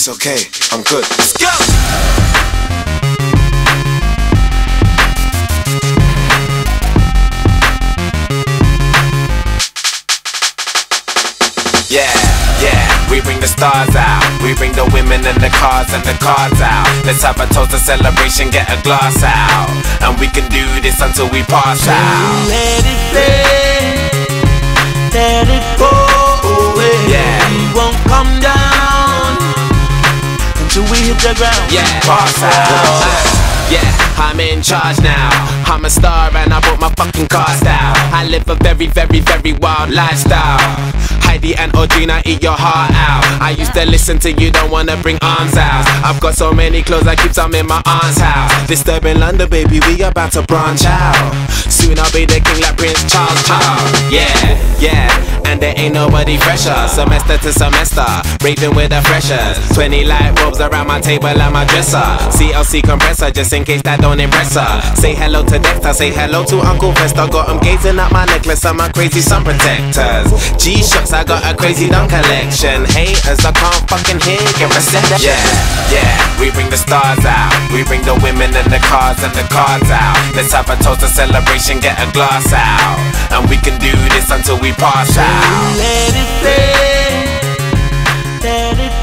It's okay, I'm good. Let's go! Yeah, yeah, we bring the stars out. We bring the women and the cars and the cards out. Let's have a toast, a celebration, get a glass out. And we can do this until we pass out. Let it play, let it go away. Yeah, we won't come down until we hit the ground. Yeah, pass out. Yeah, I'm in charge now. I'm a star and I brought my fucking cars out. I live a very, very, very wild lifestyle. Heidi and Audrina, eat your heart out. I used to listen to you, don't wanna bring arms out. I've got so many clothes, I keep some in my aunt's house. Disturbing London, baby, we about to branch out. Soon I'll be the king like Prince Charles. Yeah, yeah, and there ain't nobody fresher. Semester to semester, raving with the freshers. 20 light bulbs around my table and my dresser. CLC compressor, just in case that don't impress her. Say hello to Dexter, say hello to Uncle Fester. Got him gazing at my necklace and my crazy sun protectors. G-Shocks, I got a crazy dumb collection. Haters, I can't fucking hear your reception. Yeah, yeah, we bring the stars out. We bring the women and the cars and the cards out. Let's have a toast, a celebration, get a glass out. And we can do this until we pass out. Let it play, let it